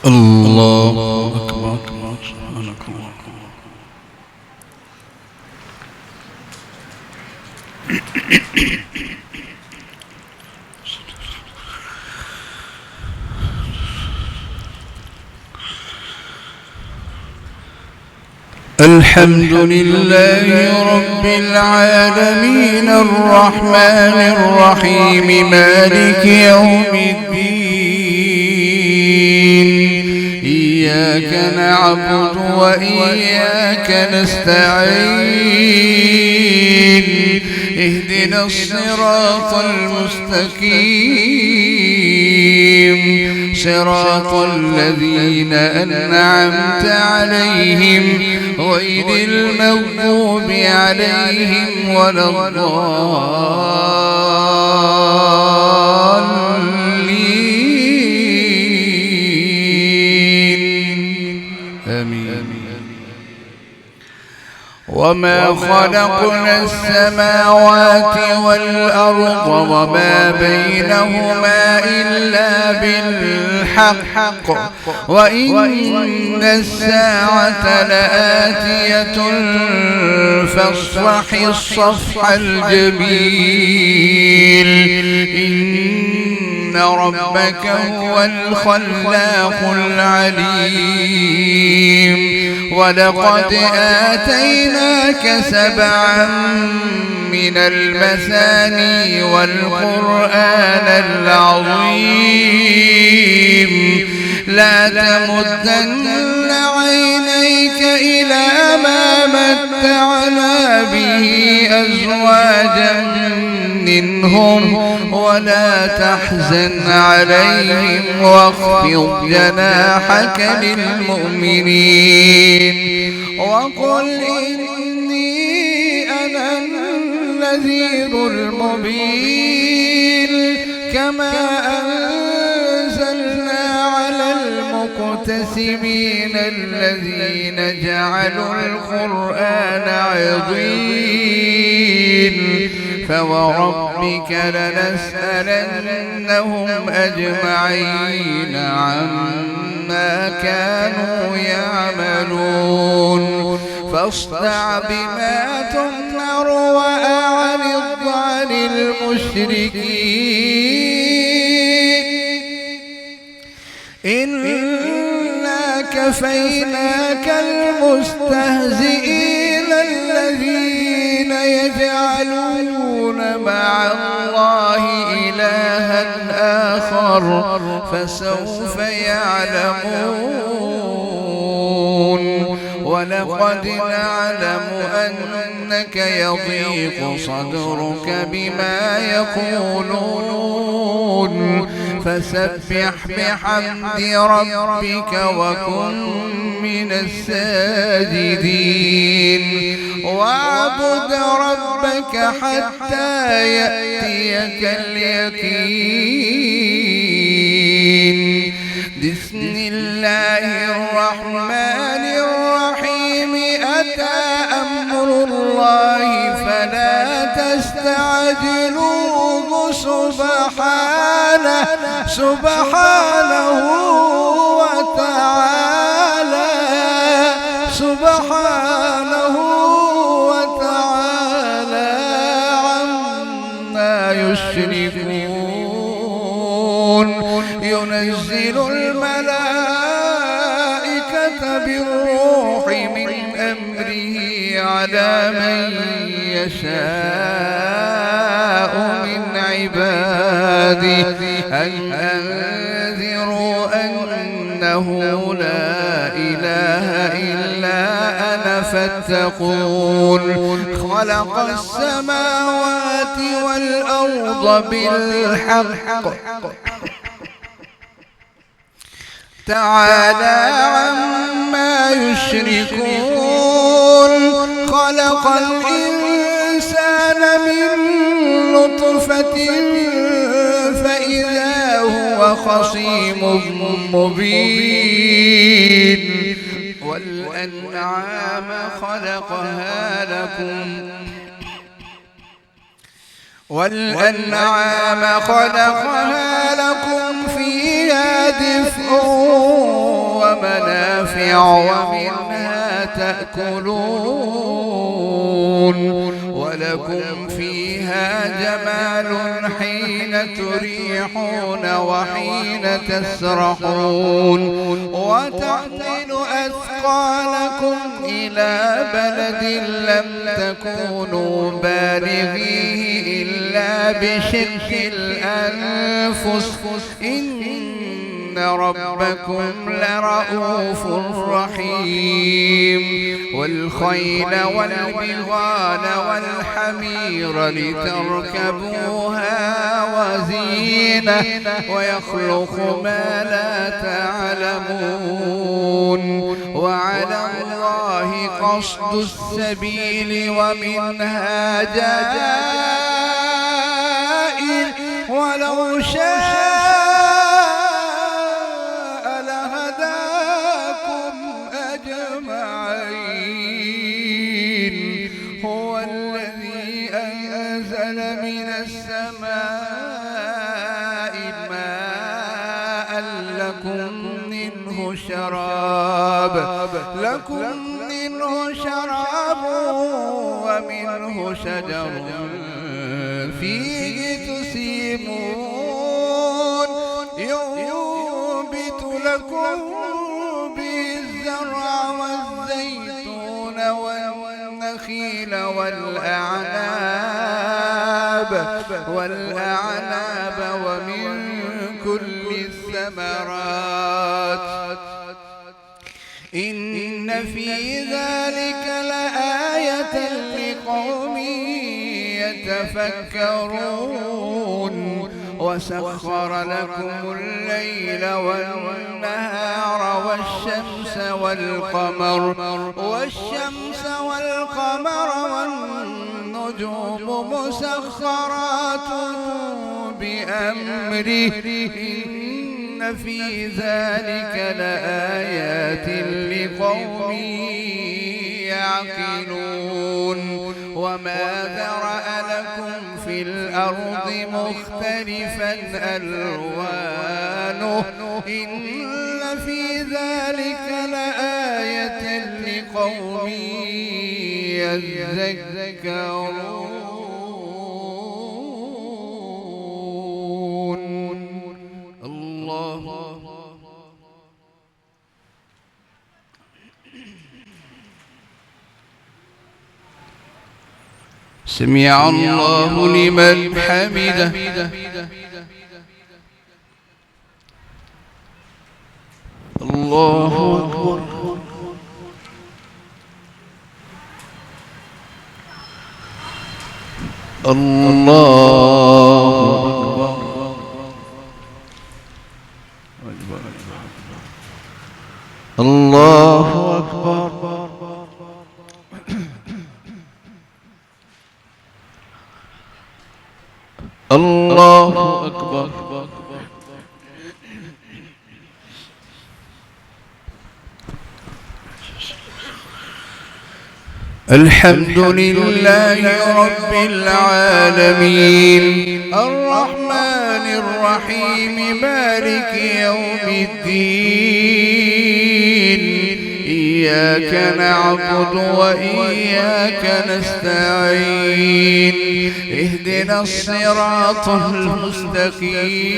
الله أكبر. سبحانك الله. الحمد لله رب العالمين الرحمن الرحيم مالك يوم الدين إياك نعبد وإياك نستعين اهدنا الصراط المستقيم صراط الذين أنعمت عليهم غير المغضوب عليهم ولا الضالين آمين. وما خلقنا السماوات والأرض وما بينهما إلا بالحق وإن الساعة لآتية فاصفح الصفح الجميل إن ربك هو الخلاق العليم ولقد آتيناك 7 من المثاني والقرآن العظيم لا تمدن عينيك إلى ما متعنا به أزواجا منهم ولا تحزن عليهم واخفض جناحك للمؤمنين وقل إني أنا النذير المبين كما أنزلنا على المقتسمين الذين جعلوا القرآن عضين فوربك لنسألنهم أجمعين عما كانوا يعملون فاصدع بما تؤمر وأعرض عن المشركين إنا كفيناك المستهزئين الذين يجعلون مع الله إلها آخر فسوف يعلمون ولقد نعلم أنك يضيق صدرك بما يقولون فسبح بحمد ربك وكن من الساجدين واعبد ربك حتى يأتيك اليقين بسم الله الرحمن الرحيم أتى أمر الله فلا تستعجلوه سبحانه وتعالى عما يشركون ينزل الملائكة بالروح من أمره على من يشاء من عباده أن أنذروا أنه لا إله إلا أنا فاتقون خلق السماوات والأرض بالحق تعالى عما يشركون خلق الإنسان من نطفة فإذا هو خصيم مبين والأنعام خلقها لكم والأنعام خلقها لكم فيها دفء ومنافع ومنها تأكلون ولكم فيها جمال حين تريحون وحين تسرحون وتحمل أثقالكم إلى بلد لم تكونوا بالغيه إلا بشق الأنفس إن ربكم لرؤوف رحيم والخيل والبغال والحمير لتركبوها وزينة ويخلق ما لا تعلمون وعلى الله قصد السبيل ومنها جائر ولو شاء لهداكم أجمعين هو الذي أنزل من السماء ماء لكم منه شراب ومنه شجر فيه تسيمون ينبت لكم به الزرع والزيتون والنخيل والأعناب ومن كل الثمرات إن في ذلك لآية لقوم يتفكرون وسخر لكم الليل والنهار والشمس والقمر والنجوم مسخرات بأمره إن في ذلك لآيات لقوم يعقلون وما ذرأ لكم في الأرض مختلفا ألوانه إن في ذلك لآية لقوم يذكرون سمع الله لمن حمده الله أكبر الله أكبر الله أكبر الله أكبر الحمد لله رب العالمين الرحمن الرحيم مالك يوم الدين إياك نعبد وإياك نستعين اهدنا الصراط المستقيم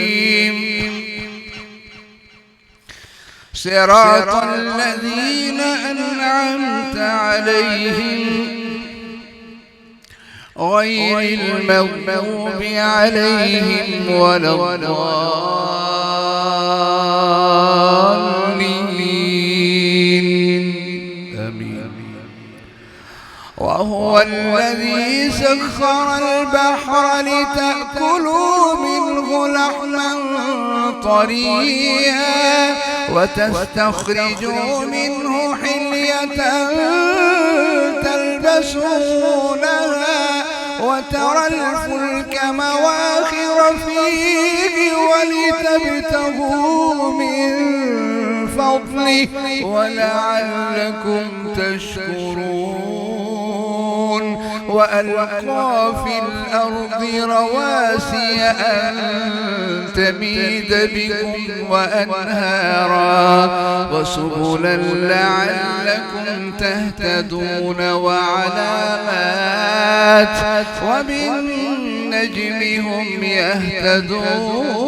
صراط الذين أنعمت عليهم غير المغضوب عليهم ولا الضالين آمين وهو الذي سخر البحر لتأكلوا منه لحما طريا وتستخرجوا منه حلية تلبسونها وترى الفلك مواخر فيه ولتبتغوا من فضله ولعلكم تشكرون وألقى في الأرض رواسي أن تميد بكم وأنهارا وسبلا لعلكم تهتدون وعلامات وبالنجم هم يهتدون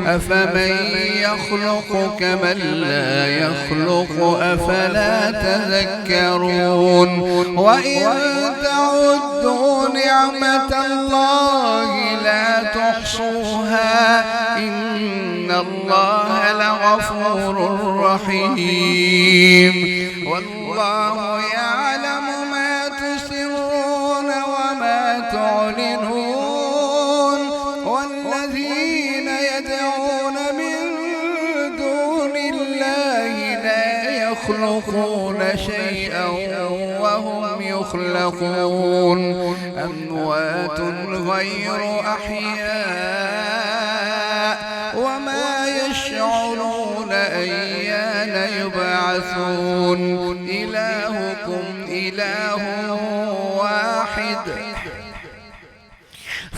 أفمن يخلق كمن لا يخلق أفلا تذكرون وإن تعدوا نعمة الله لا تحصوها إن الله لغفور رحيم والله يعلم ما تسرون وما تعلنون والذين يدعون من دون الله لا يخلقون شيئا وهم يخلقون أموات غير أحياء وما يشعرون أيان يبعثون إلهكم إله واحد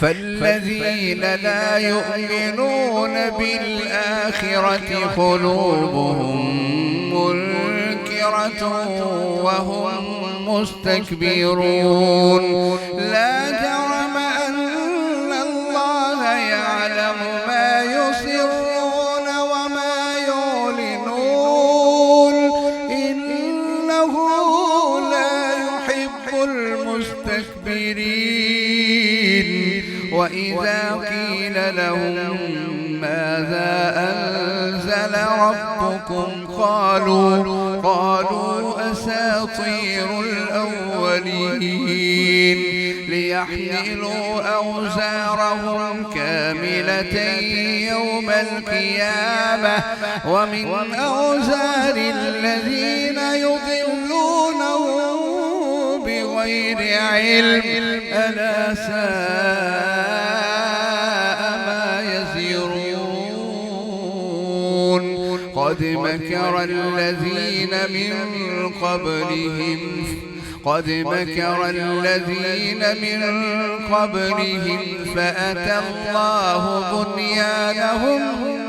فالذين لا يؤمنون بالآخرة قلوبهم منكرة وهم مستكبرون لا جرم أن الله يعلم ما يسرون وما يعلنون إنه لا يحب المستكبرين وإذا قيل لهم ماذا أنزل ربكم قالوا أساطير الأولين ليحملوا أوزارهم كاملة يوم القيامة ومن أوزار الذين يضلونهم بغير علم ألا ساء ما يزرون قد مكر الذين من قبلهم فأتى الله بنيانهم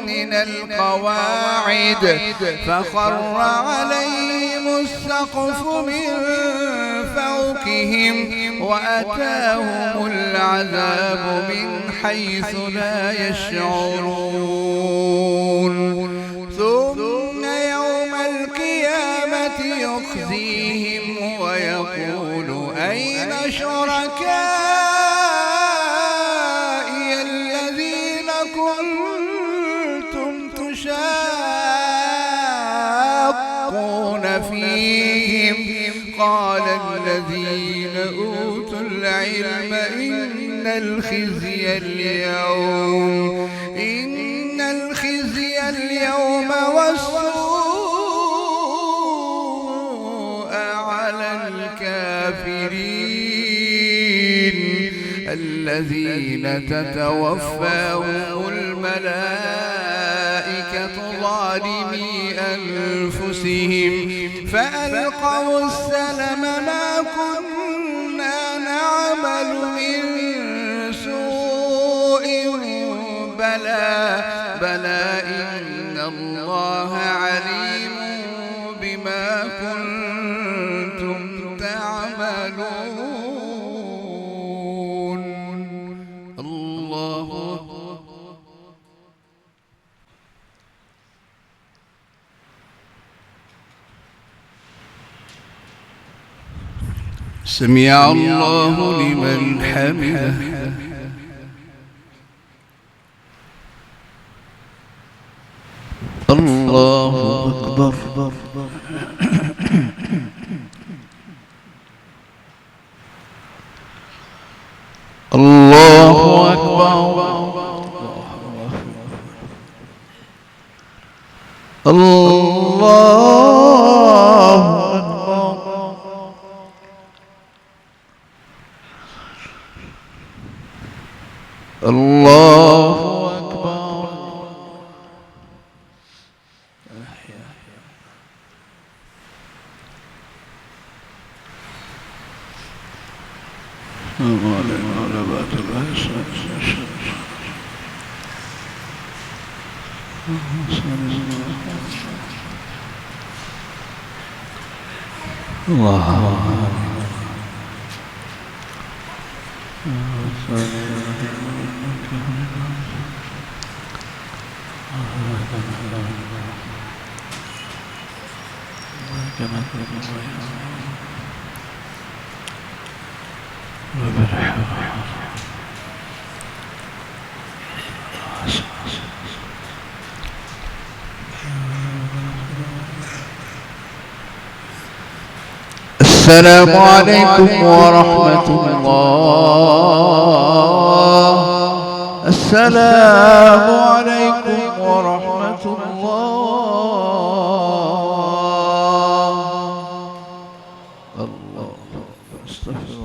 من القواعد فخر عليهم السقف من فوقهم وأتاهم العذاب من حيث لا يشعرون ثم يوم القيامة يخزيهم ويقول أين شركائي الذين كنتم تشاقون فيهم قال الذين أوتوا العلم إن الخزي اليوم والسوء على الكافرين الذين تتوفاهم الملائكة ظالمي أنفسهم فألقوا السلم ما كنا نعمل من سوء بلى إن الله عليم بما كنتم تعملون الله سمع الله لمن حمده الله أكبر الله أكبر الله أكبر الله أكبر السلام عليكم ورحمة الله. السلام عليكم ورحمة الله. الله استغفر الله.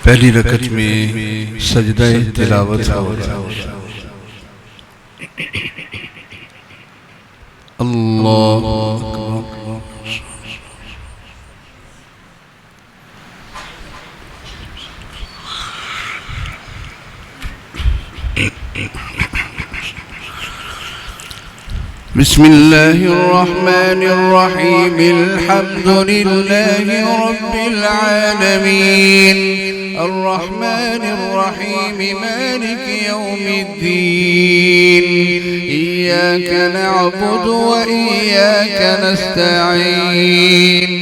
पहली रकत में सजदा तिलावत अल्लाह बिस्मिल्लाहिर्रहमानिर्रहीम अल्हम्दुलिल्लाहि रब्बिल आलमीन अर्रहमानिर्रहीम मालिकि यौमिद्दीन इय्याका नअबुदु व इय्याका नस्तईन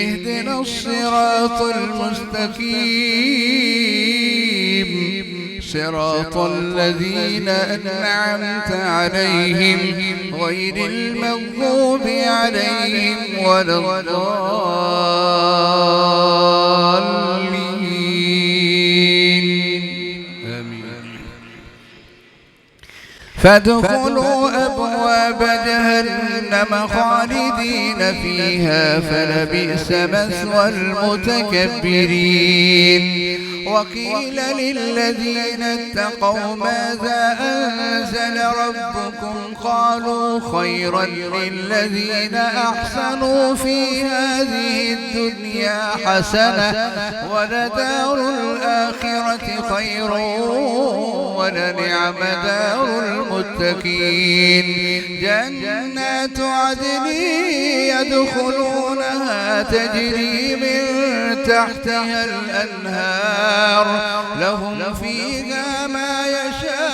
इहदिनस सिरातल मुस्तकीम صراط الذين أنعمت عليهم غير المغضوب عليهم ولا الضالين آمين. فادخلوا أبواب جهنم خالدين فيها فلبئس مثوى المتكبرين. وقيل للذين اتقوا ماذا أنزل ربكم قالوا خيرا للذين أحسنوا في هذه الدنيا حسنة ولدار الآخرة خير ولنعم دار المتقين. جنات عدن يدخلونها تجري من تحتها الأنهار لهم فيها ما يشاءون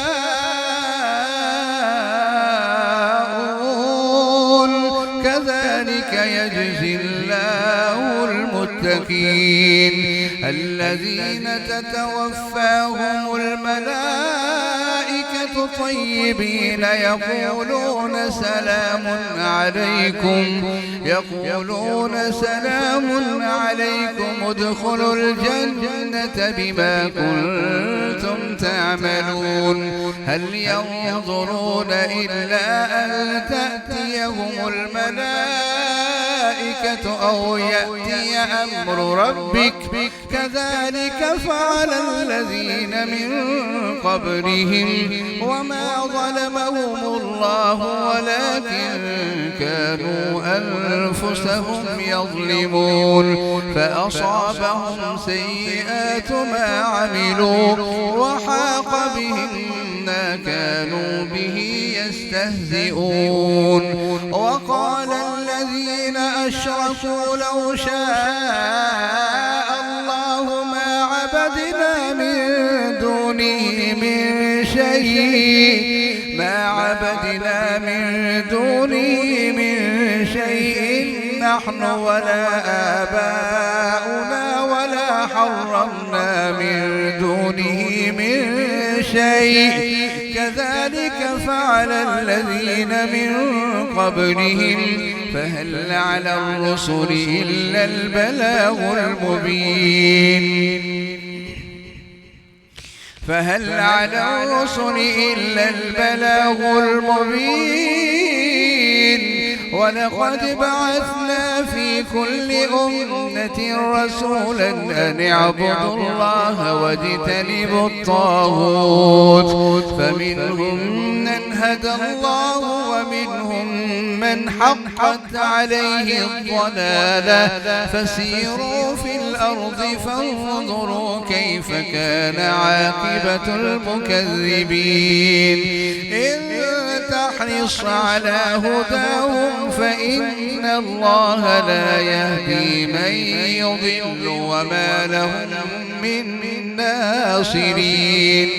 كذلك يجزي الله المتقين. الذين تتوفاهم الملائكة طيبين يقولون سلام عليكم ادخلوا الجنة بما كنتم تعملون. هل ينظرون إلا أن تأتيهم الملائكة أو يأتي أمر ربك كذلك فعل الذين من قبلهم وما ظلمهم الله ولكن كانوا أنفسهم يظلمون. فأصابهم سيئات ما عملوا وحاق بهم ما كانوا كانوا به يستهزئون وقال الذين أشركوا لو شاء الله ما عبدنا من دونه من شيء نحن ولا آباؤنا ولا حرمنا من دونه من شيء كذلك فعل الذين من قبلهم فهل على الرسل إلا البلاغ المبين ولقد بعثنا في كل أمة رسولا أن اعبدوا الله واجتنبوا الطاغوت فمنهم من هدى الله ومنهم من حقت عليه الضلالة فسيروا في الأرض فانظروا كيف كان عاقبة المكذبين إن تحرص على هداهم فإن الله لا يهدي من يضل وما لهم من ناصرين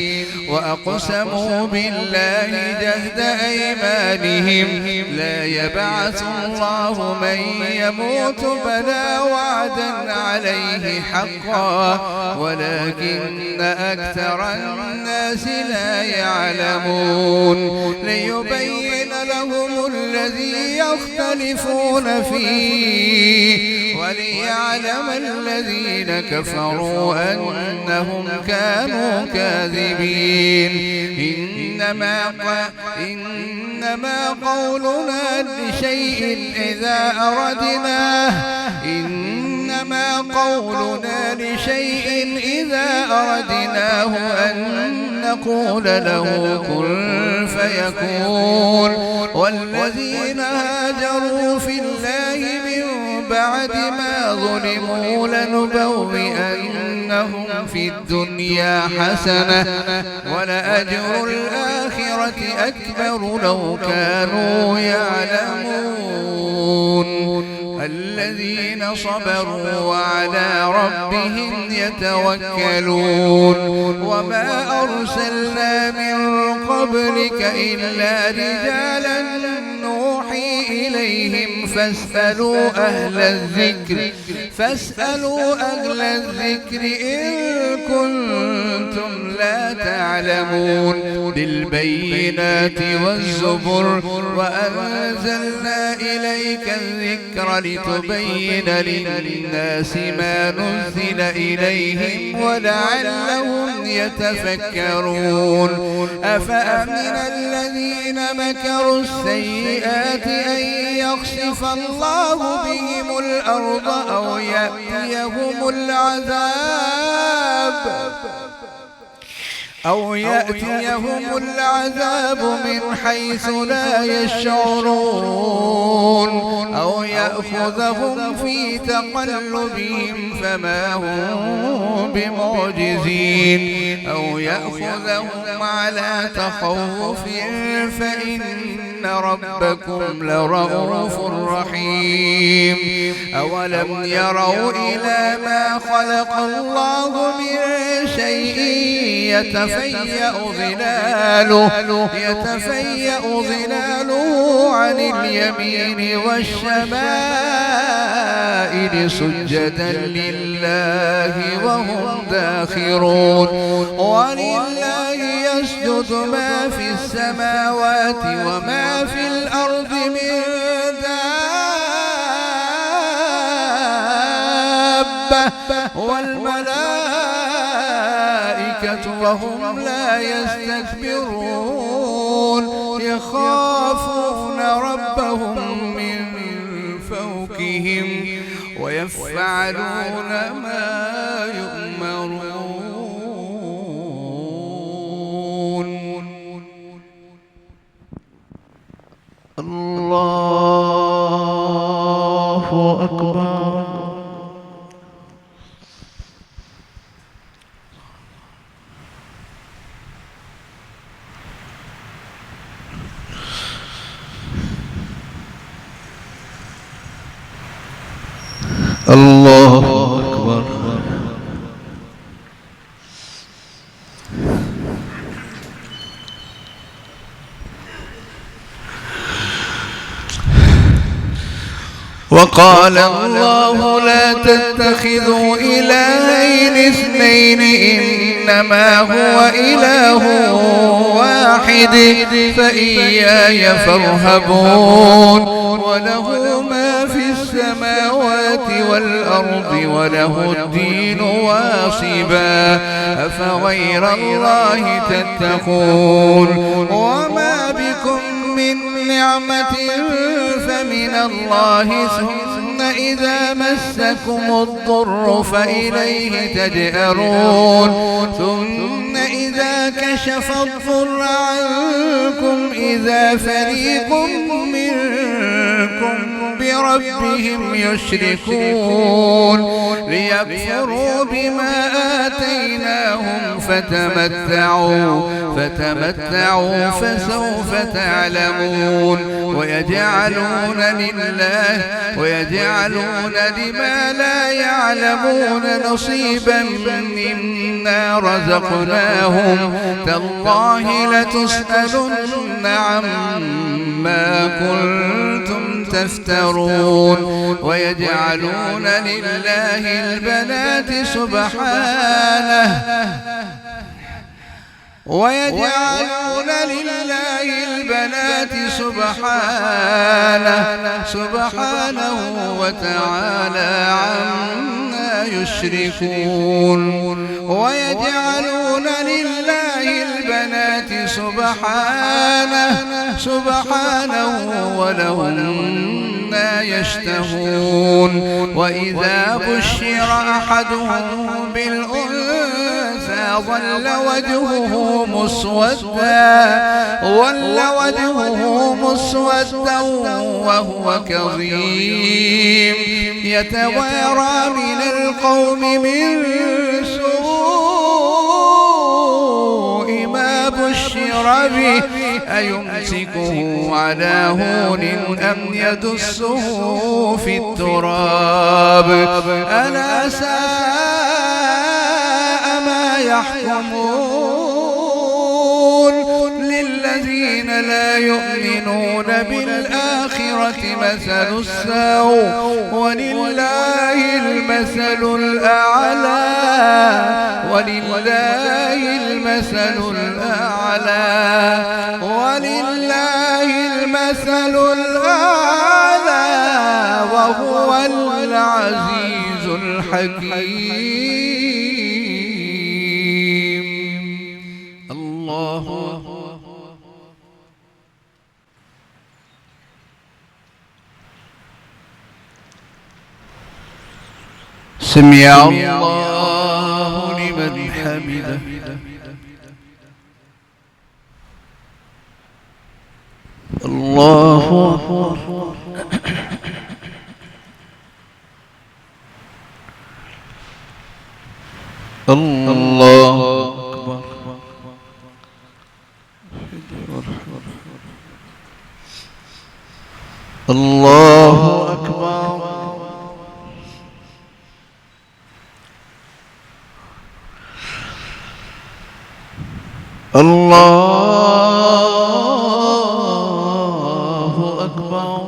وأقسموا بالله جهد أيمانهم لا يبعث الله من يموت بلى وعدا عليه حقا ولكن أكثر الناس لا يعلمون ليبين لهم الذي يختلفون فيه وليعلم الذين كفروا أنهم كانوا كاذبين إنما قولنا لشيء إذا أردناه أن نقول له كن فيكون والذين هاجروا في الله من بعد ما ظلموا لنبوئنهم في الدنيا حسنة ولأجر الآخرة أكبر لو كانوا يعلمون الذين صبروا وعلى ربهم يتوكلون وما أرسلنا من قبلك إلا رجالا نوحي إليهم فاسألوا أهل الذكر إن كنتم لا تعلمون بالبينات والزبر وأنزلنا إليك الذكر لتبين للناس ما نزل إليهم ولعلهم يتفكرون أفأمن الذين مكروا السيئات أن يخسف الله بهم الأرض أو يأتيهم العذاب من حيث لا يشعرون أو يأخذهم في تقلبهم فما هم بمعجزين أو يأخذهم على تخوف فإن ربكم لرؤوف رحيم أولم يروا إلى ما خلق الله من شيء يتفيأ ظلاله عن اليمين والشمائل سجدا لله وهم داخرون ولله يسجد ما في السماوات وما في الأرض من دابة والملائكة وهم لا يستكبرون يخافون ربهم من فوقهم ويفعلون ما يؤمرون الله أكبر الله أكبر. وقال الله لا تتخذوا إلهين اثنين إنما هو إله واحد فإياي فارهبون وله ما في السماوات والأرض وله الدين واصبا أفغير الله تتقون وما بكم من نعمة فمن الله ثم إذا مسكم الضر فإليه تجأرون ثم إذا كشف الضر عنكم إذا فريق منكم بربهم يشركون ليكفروا بما آتيناهم فتمتعوا فسوف تعلمون ويجعلون لما لا يعلمون نصيبا مما رزقناهم تالله لتسألن عما كنتم تفترون ويجعلون لله البنات سبحانه وتعالى عما يشركون ويجعلون لله البنات سبحانه ولهم ما يشتهون وإذا بشر أحدهم بالأنثى ظل وجهه مسودا وهو كظيم يتوارى من القوم من سوء ما بشر به أيمسكه على هون أم يدسه في التراب ألا ساء ما يحكمون للذين لا يؤمنون بالآخرة مثل السوء ولله المثل الأعلى وهو العزيز الحكيم. الله سمع الله لمن حمده. الله الله الله أكبر. الله أكبر.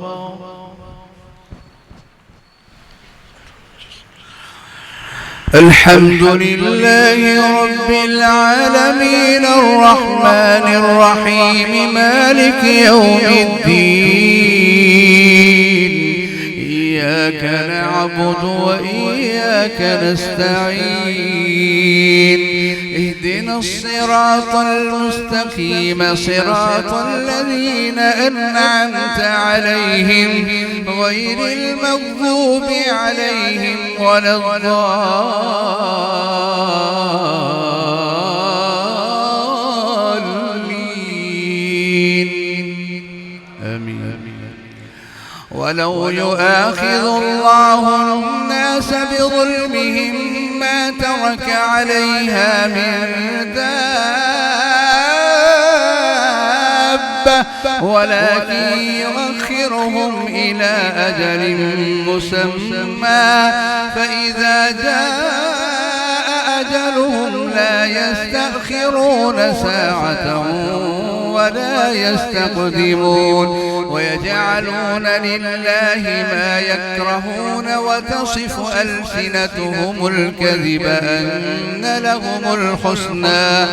الحمد لله رب العالمين الرحمن الرحيم مالك يوم الدين إياك نعبد وإياك نستعين اهدنا الصراط المستقيم صراط الذين أنعمت عليهم غير المغضوب عليهم ولا الضالين آمين. ولو يؤاخذ الله الناس بظلمهم ما ترك عليها من دابة ولكن يؤخرهم إلى أجل مسمى فإذا جاء أجلهم لا يستأخرون ساعة ولا يستقدمون ويجعلون لله ما يكرهون وتصف ألسنتهم الكذب أن لهم الحسنى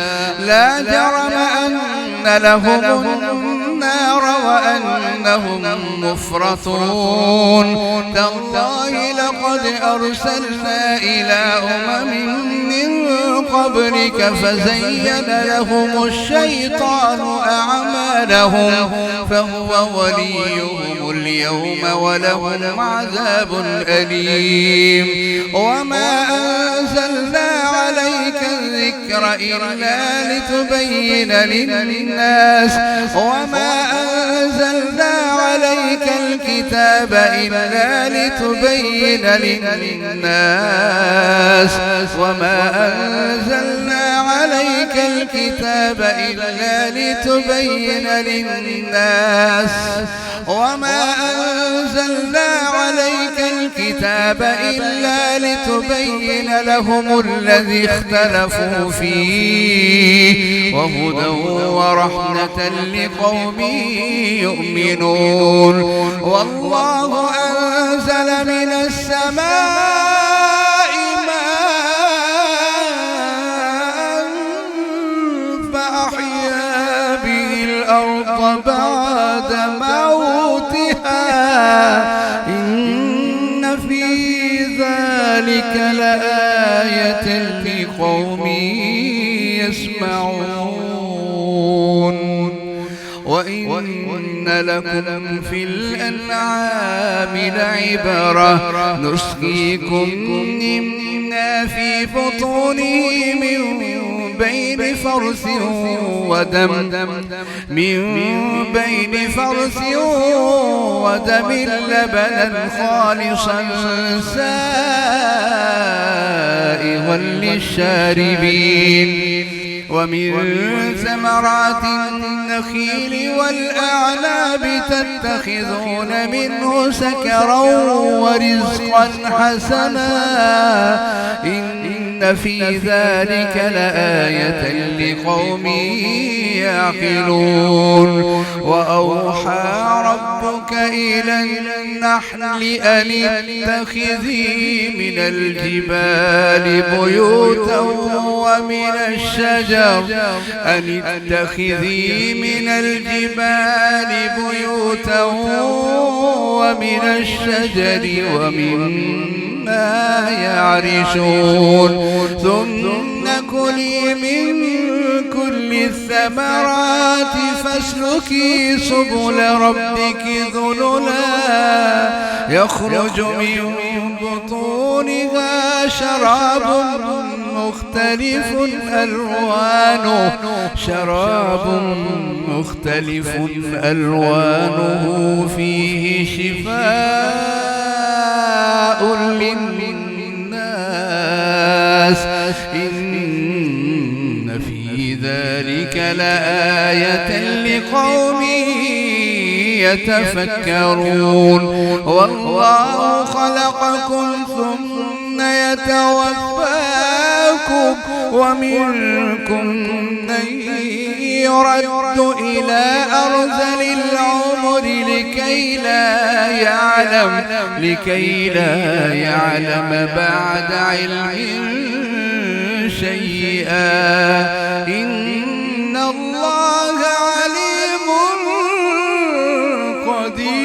لا جرم أن لهم النار وأنهم مفرطون تالله لقد أرسلنا إلى من قبلك فزين لهم الشيطان أعمالهم فهو وليهم اليوم ولهم عذاب أليم وما أنزلنا عليك الذكر إلا لتبين للناس وما أنزلنا عليك الكتاب إلا لتبين للناس وما أنزلنا عليك الكتاب إلا لتبين للناس وما أنزلنا عليك الكتاب إلا لتبين لهم الذي اختلفوا فيه وهدى ورحمة لقوم يؤمنون والله أنزل من السماء ماء فأحيا به الأرض بعد موتها إن في ذلك لآية لقوم يسمعون وإن لكم في الأنعام لعبرة نسقيكم مما في بطونه من بين فرث ودم لبنا خالصا سائغا للشاربين ومن ثمرات النخيل والأعناب تتخذون منه سكرا ورزقا حسنا إن في ذلك لآية لقوم يعقلون وأوحى ربك إلى النحل أن اتخذي من الجبال بيوتا ومن الشجر ومن الشجر ومما يعرشون ثم كلي من كل الثمرات فاسلكي سبل ربك ذللا يخرج من بطونها شراب مختلف ألوانه فيه شفاء للناس إن في ذلك لآية لقوم يتفكرون والله خلقكم ثم يتوفاكم ومنكم من يرد إلى أرذل العمر لكي لا يعلم بعد علم شيئا إن الله عليم قدير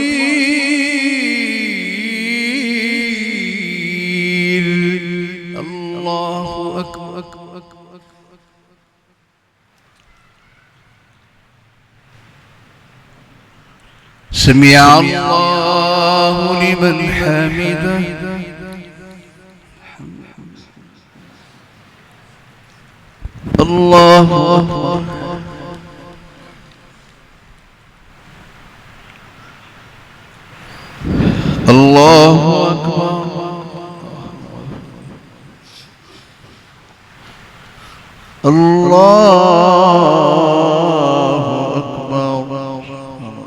الله أكبر سمع الله لمن حمده الله أكبر الله أكبر الله أكبر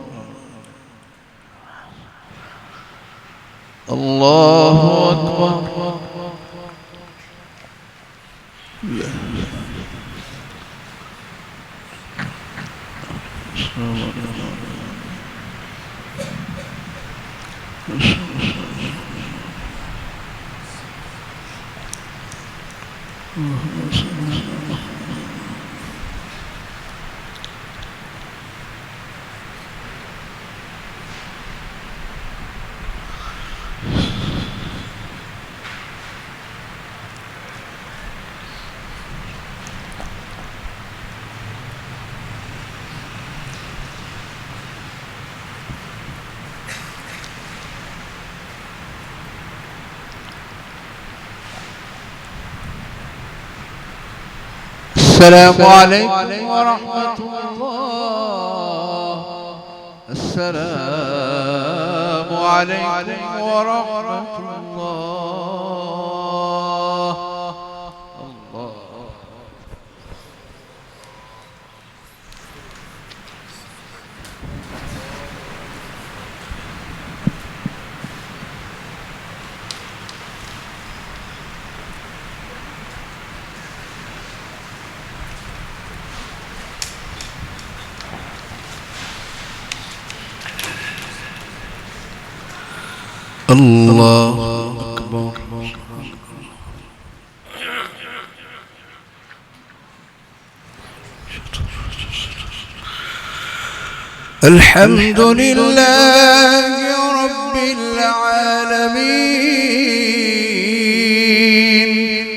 السلام عليكم ورحمة الله. السلام عليكم ورحمة الله. الله أكبر. الحمد لله رب العالمين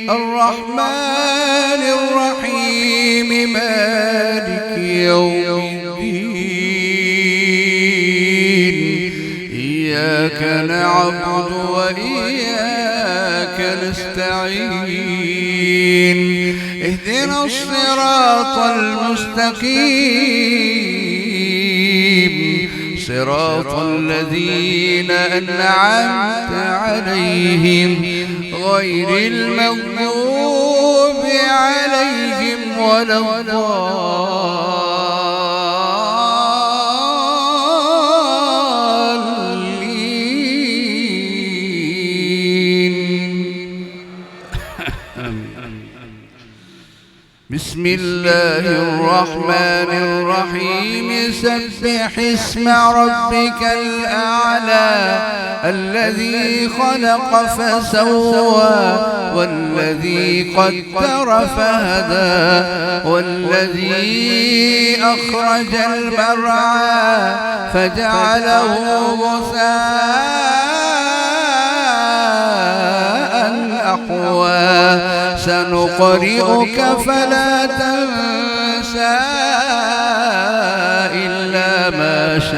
الرحمن الرحيم مالك يوم الدين إياك نعبد وإياك نستعين اهدنا الصراط المستقيم صراط الذين أنعمت عليهم غير المغضوب عليهم ولا بسم الله الرحمن الرحيم سبح اسم ربك الأعلى الذي خلق فسوى والذي قدر فهدى والذي أخرج المرعى فجعله غثاء أحوى سنقرئك فلا تنسى إلا ما شاء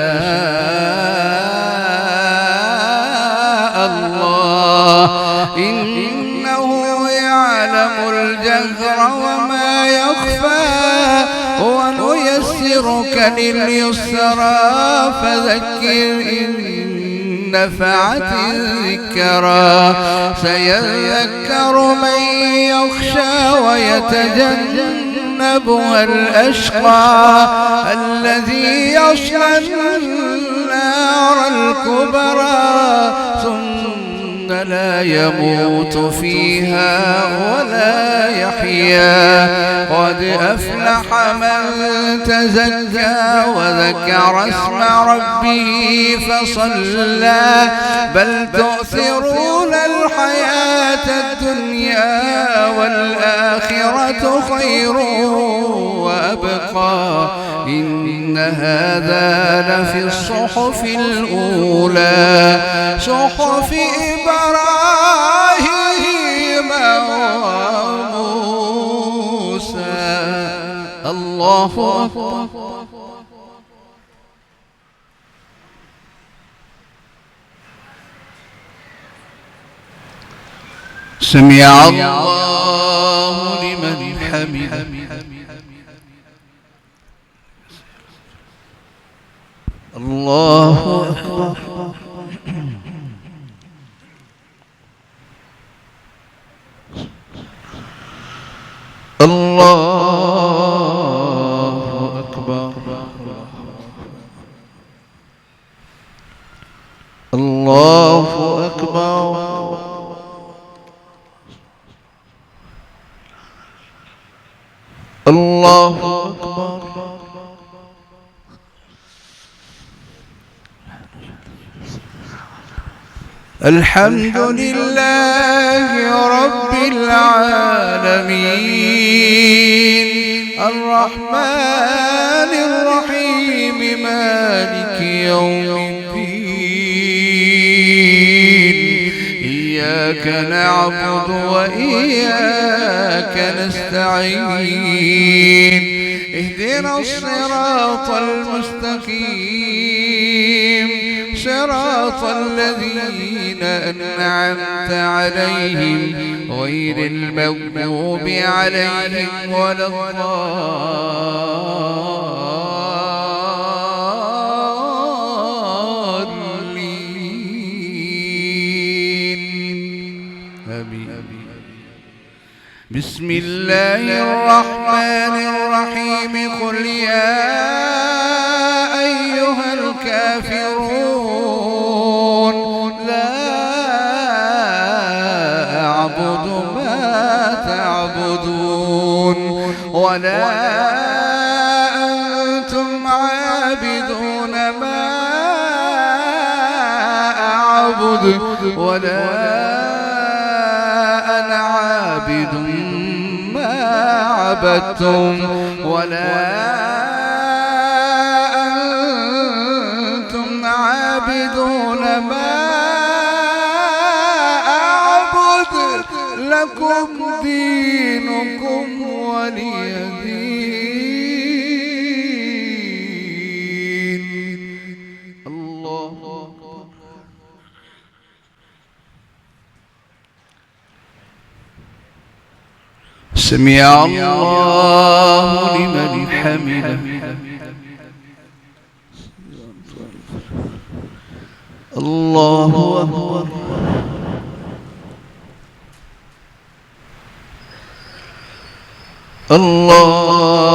الله إنه يعلم الجهر وما يخفى ونيسرك لليسرى فذكر إن نفعت الذكرى سيذكر من يخشى ويتجنبها الأشقى الذي يصلى النار الكبرى ثم لا يموت فيها ولا يحيا قد أفلح من تزكى وذكر اسم ربه فصلى بل تؤثرون الحياة الدنيا والآخرة خير وأبقى إن هذا لفي الصحف الأولى صحف إبراهيم وموسى. الله أكبر. سمع الله لمن حمده. الله أكبر. الله أكبر. الله أكبر. الله أكبر. الحمد لله رب العالمين الرحمن الرحيم مالك يوم الدين إياك نعبد وإياك نستعين اهدنا الصراط المستقيم صراط الذين أنعمت عليهم غير المغضوب عليهم ولا الضالين آمين. بسم الله الرحمن الرحيم قل يا أيها الكافرون لا أعبد ما تعبدون ولا أنتم عابدون ما أعبد ولا أنا عابد ما عبدتم ولا أنتم عابدون ما أعبد لكم دينكم ولي دين. الله أكبر. سمع الله لمن حمده. الله أكبر. الله